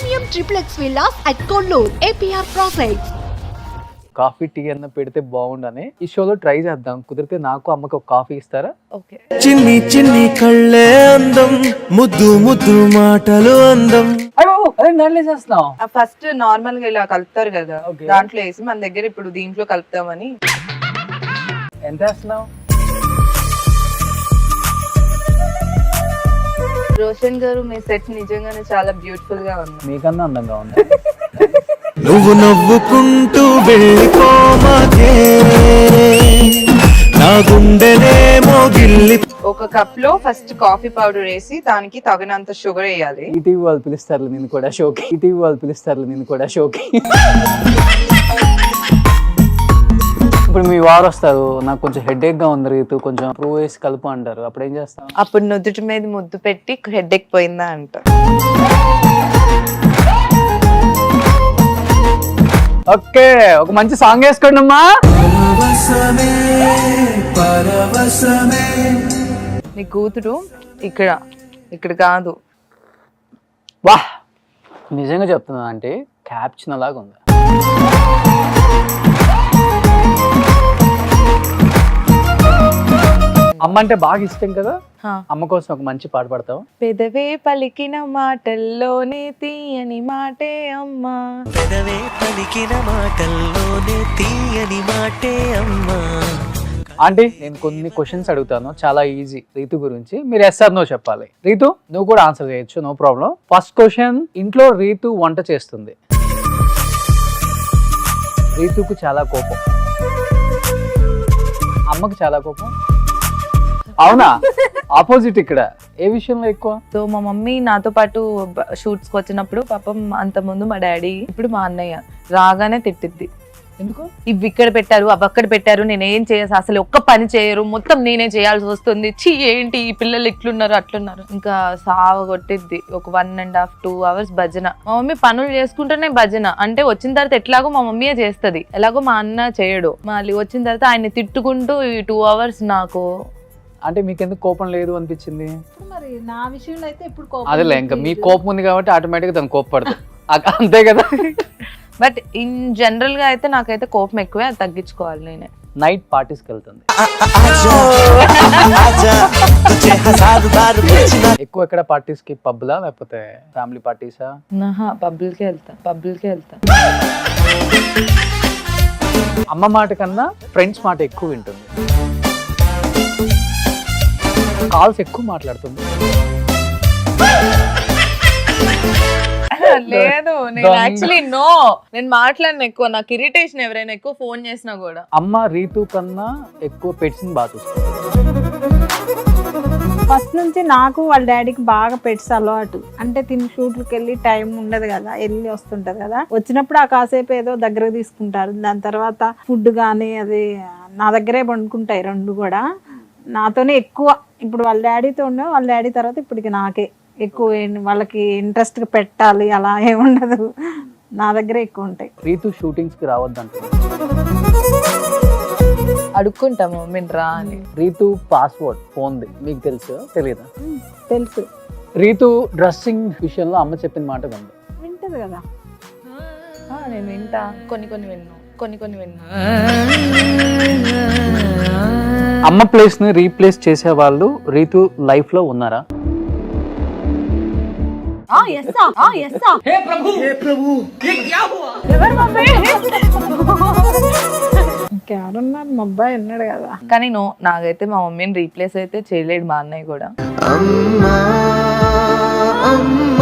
Premium Triplex Villas at Kollur, APR Projects. Coffee tea అన్న పెడితే బాగుండని ఈ షోలో ట్రై చేద్దాం. కుదిరితే నాకు అమ్మకి ఒక కాఫీ ఇస్తారా? ఓకే. చిన్ని చిన్ని కళ్ళే అందం, ముద్దు ముద్దు మాటలు అందం. అయ్యో అదే దాంట్లో చేస్తున్నాం. ఫస్ట్ నార్మల్ గా ఇలా కలుపుతారు కదా, Okay. దాంట్లో వేసి మన దగ్గర ఇప్పుడు దీంట్లో కలుపుతామని. ఎంత వేస్తున్నావు? రోషన్ గారు, మీ సెట్ నిజంగానే చాలా బ్యూటిఫుల్ గా ఉంది. మీకన్నా అందంగా ఉంది. నువ్వు నవ్వుకుంటూ వెళ్ళిపోమాకే, నా గుండెనేమో గిల్లి. ఒక కప్ లో ఫస్ట్ కాఫీ పౌడర్ వేసి దానికి తగినంత షుగర్ వేయాలి. ఈటీవీ వాళ్ళు పిలుస్తారు నేను కూడా షోకి. ఈటీవీ వాళ్ళు పిలుస్తారు నేను కూడా షోకి. ఇప్పుడు మీ వారు వస్తారు, నాకు కొంచెం హెడేక్ గా ఉంది రీతు, కొంచెం ప్రూవ్ వేసి కలుపు అంటారు, అప్పుడు ఏం చేస్తాం? అప్పుడు నుదుటి మీద ముద్దు పెట్టి హెడ్ ఎక్ పోయిందా అంట. ఓకే, ఒక మంచి సాంగ్ వేసుకోండి అమ్మా. నీ కూతురు ఇక్కడ ఇక్కడ కాదు. వా, నిజంగా చెప్తున్నా అంటే క్యాప్షన్ లాగా ఉంది. అమ్మ అంటే బాగా ఇష్టం కదా, అమ్మ కోసం ఒక మంచి పాట పాడతావు? పెదవే పలికిన మాటల్లోనే తీయని మాటే అమ్మా, పెదవే పలికిన మాటల్లోనే తీయని మాటే అమ్మా. ఆంటీ, నేను కొన్ని క్వశ్చన్స్ అడుగుతాను, చాలా ఈజీ రీతు గురించి. మీరు ఎస్ ఆర్ నో చెప్పాలి. రీతు, నువ్వు కూడా ఆన్సర్ చేయొచ్చు, నో ప్రాబ్లం. ఫస్ట్ క్వశ్చన్, ఇంట్లో రీతు వంట చేస్తుంది, రీతుకు చాలా కోపం, అమ్మకు చాలా కోపం, అవునా? ఆపోజిట్ ఇక్కడ. ఏ విషయంలో ఎక్కువ? సో మా మమ్మీ నాతో పాటు షూట్స్ కి వచ్చినప్పుడు, పాపం అంత ముందు మా డాడీ, ఇప్పుడు మా అన్నయ్య రాగానే తిట్టిద్ది. ఎందుకు? ఇవి ఇక్కడ పెట్టారు, అవి అక్కడ పెట్టారు, నేను ఏం చేయాలి, అసలు ఒక్క పని చేయరు, మొత్తం నేనే చేయాల్సి వస్తుంది, ఛీ ఏంటి ఈ పిల్లలు ఇట్లున్నారు అట్లున్నారు. ఇంకా సావ కొట్టిద్ది. ఒక 1.5 2 hours భజన. మా మమ్మీ పనులు చేసుకుంటూనే భజన. అంటే వచ్చిన తర్వాత ఎట్లాగో మా మమ్మీయే చేస్తుంది, ఎలాగో మా అన్న చేయడు. మళ్ళీ వచ్చిన తర్వాత ఆయన్ని తిట్టుకుంటూ ఈ 2 hours నాకు. అంటే మీకు ఎందుకు కోపం లేదు అనిపించింది? మరి నా విషయంలో అయితే ఇప్పుడు కోపం అదేలే, ఇంకా మీకు కోపం ఉంది కాబట్టి ఆటోమేటిక్గా దాన్ని కోపపడదు, అంతే కదా. బట్ ఇన్ జనరల్ గా అయితే నాకైతే కోపం ఎక్కువే, అది తగ్గించుకోవాలి నేనే. నైట్ పార్టీస్కి వెళ్తుంది, ఎక్కువ ఎక్కడ పార్టీస్కి? పబ్లా లేకపోతే ఫ్యామిలీ పార్టీసా? పబ్లికే వెళ్తా. అమ్మ మాట కన్నా ఫ్రెండ్స్ మాట ఎక్కువ వింటుంది, కాల్స్ ఎక్కువ మాట్లాడుతుంది. లేదు, నేను యాక్చువల్లీ నేను మాట్లాడిన ఎక్కువ, నాకు ఇరిటేషన్ ఎవరైనా ఎక్కువ ఫోన్ చేసినా కూడా. అమ్మ రీతు కన్నా ఎక్కువ పెట్స్ ని బాగా చూస్తుంది. ఫస్ట్ నుంచి నాకు వాళ్ళ డాడీకి బాగా పెట్స్ అలవాటు. అంటే తిని షూట్లకు వెళ్ళి టైం ఉండదు కదా, వెళ్ళి వస్తుంటది కదా, వచ్చినప్పుడు ఆ కాసేపు ఏదో దగ్గరకు తీసుకుంటారు. దాని తర్వాత ఫుడ్ కానీ అది నా దగ్గరే వండుకుంటాయి రెండు కూడా, నాతోనే ఎక్కువ. ఇప్పుడు వాళ్ళ డాడీతో ఉండే, వాళ్ళ డాడీ తర్వాత ఇప్పటికి నాకే ఎక్కువ. వాళ్ళకి ఇంట్రెస్ట్ పెట్టాలి అలా ఏముండదు, నా దగ్గరే ఎక్కువ ఉంటాయి. రీతు షూటింగ్స్ కి రావద్దంట, అడుక్కుంటాము మమ్మీని రా అని. రీతు పాస్వర్డ్ ఫోన్ది మీకు తెలుసు తెలియదా? తెలుసు. రీతు డ్రెస్సింగ్ విషయంలో అమ్మ చెప్పిన మాట వింటది కదా. నేను వింటా, కొన్ని విన్నా. అమ్మ ప్లేస్ ని రీప్లేస్ చేసే వాళ్ళు రీతు లైఫ్ లో ఉన్నారా? ఇంకెవరున్నారు, మా అబ్బాయి ఉన్నాడు కదా. కానీ నాకైతే మా మమ్మీని రీప్లేస్ అయితే చేయలేడు మా అన్నయ్య కూడా. అమ్మా అమ్మా